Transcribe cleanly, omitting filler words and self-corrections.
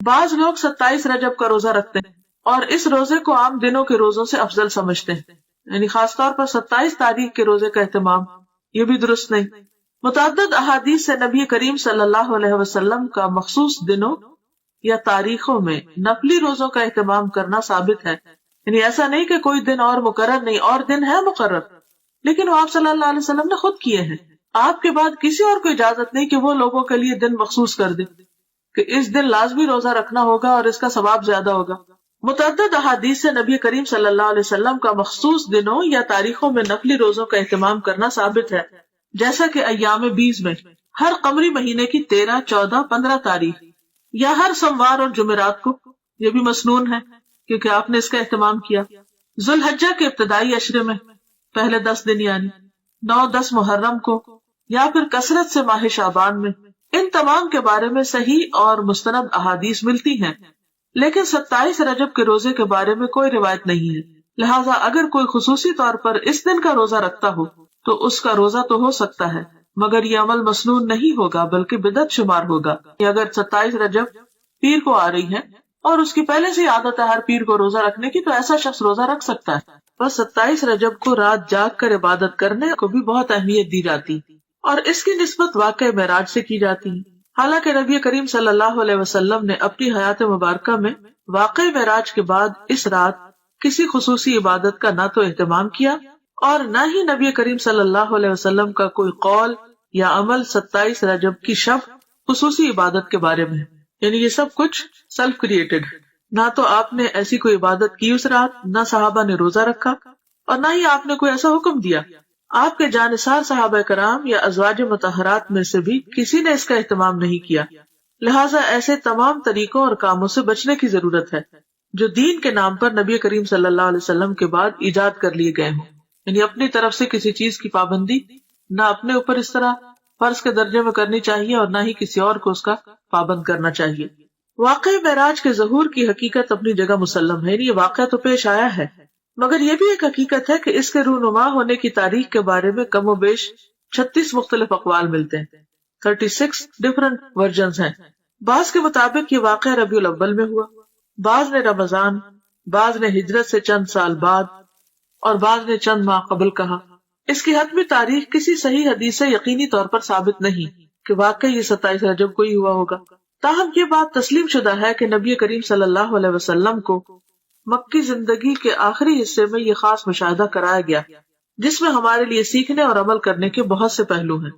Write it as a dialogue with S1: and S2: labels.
S1: بعض لوگ 27 رجب کا روزہ رکھتے ہیں اور اس روزے کو عام دنوں کے روزوں سے افضل سمجھتے ہیں، یعنی خاص طور پر 27 تاریخ کے روزے کا اہتمام، یہ بھی درست نہیں۔ متعدد احادیث سے نبی کریم صلی اللہ علیہ وسلم کا مخصوص دنوں یا تاریخوں میں نفلی روزوں کا اہتمام کرنا ثابت ہے، یعنی ایسا نہیں کہ کوئی دن اور مقرر نہیں، اور دن ہے مقرر، لیکن وہ آپ صلی اللہ علیہ وسلم نے خود کیے ہیں۔ آپ کے بعد کسی اور کو اجازت نہیں کہ وہ لوگوں کے لیے دن مخصوص کر دے کہ اس دن لازمی روزہ رکھنا ہوگا اور اس کا ثواب زیادہ ہوگا۔ متعدد احادیث سے نبی کریم صلی اللہ علیہ وسلم کا مخصوص دنوں یا تاریخوں میں نفلی روزوں کا اہتمام کرنا ثابت ہے، جیسا کہ ایام بیز میں ہر قمری مہینے کی 13، 14، 15 تاریخ یا ہر سوموار اور جمعرات کو، یہ بھی مسنون ہے کیونکہ آپ نے اس کا اہتمام کیا۔ ذوالحجہ کے ابتدائی عشرے میں پہلے 10 دن یعنی 9، 10 محرم کو، یا پھر کثرت سے ماہ شعبان میں، ان تمام کے بارے میں صحیح اور مستند احادیث ملتی ہیں، لیکن 27 رجب کے روزے کے بارے میں کوئی روایت نہیں ہے۔ لہٰذا اگر کوئی خصوصی طور پر اس دن کا روزہ رکھتا ہو تو اس کا روزہ تو ہو سکتا ہے، مگر یہ عمل مسنون نہیں ہوگا بلکہ بدعت شمار ہوگا۔ اگر 27 رجب پیر کو آ رہی ہے اور اس کی پہلے سے عادت ہے ہر پیر کو روزہ رکھنے کی، تو ایسا شخص روزہ رکھ سکتا ہے۔ بس 27 رجب کو رات جاگ کر عبادت کرنے کو بھی بہت اہمیت دی جاتی اور اس کی نسبت واقع معراج سے کی جاتی ہے۔ حالانکہ نبی کریم صلی اللہ علیہ وسلم نے اپنی حیات مبارکہ میں واقع معراج کے بعد اس رات کسی خصوصی عبادت کا نہ تو اہتمام کیا اور نہ ہی نبی کریم صلی اللہ علیہ وسلم کا کوئی قول یا عمل 27 رجب کی شب خصوصی عبادت کے بارے میں، یعنی یہ سب کچھ سیلف کریٹڈ، نہ تو آپ نے ایسی کوئی عبادت کی اس رات، نہ صحابہ نے روزہ رکھا، اور نہ ہی آپ نے کوئی ایسا حکم دیا۔ آپ کے جانثار صحابہ کرام یا ازواج مطہرات میں سے بھی کسی نے اس کا اہتمام نہیں کیا۔ لہٰذا ایسے تمام طریقوں اور کاموں سے بچنے کی ضرورت ہے جو دین کے نام پر نبی کریم صلی اللہ علیہ وسلم کے بعد ایجاد کر لیے گئے ہوں، یعنی اپنی طرف سے کسی چیز کی پابندی نہ اپنے اوپر اس طرح فرض کے درجے میں کرنی چاہیے اور نہ ہی کسی اور کو اس کا پابند کرنا چاہیے۔ واقع معراج کے ظہور کی حقیقت اپنی جگہ مسلم ہے، یہ واقعہ تو پیش آیا ہے، مگر یہ بھی ایک حقیقت ہے کہ اس کے رونما ہونے کی تاریخ کے بارے میں کم و بیش 36 مختلف اقوال ملتے ہیں، 36 ڈفرنٹ ورژنز ہیں۔ بعض کے مطابق یہ واقعہ ربیع الاول میں ہوا، بعض نے رمضان، بعض نے ہجرت سے چند سال بعد اور بعض نے چند ماہ قبل کہا۔ اس کی حتمی تاریخ کسی صحیح حدیث سے یقینی طور پر ثابت نہیں کہ واقعی یہ 27 رجب کو ہی ہوا ہوگا، تاہم یہ بات تسلیم شدہ ہے کہ نبی کریم صلی اللہ علیہ وسلم کو مکی زندگی کے آخری حصے میں یہ خاص مشاہدہ کرایا گیا، جس میں ہمارے لیے سیکھنے اور عمل کرنے کے بہت سے پہلو ہیں۔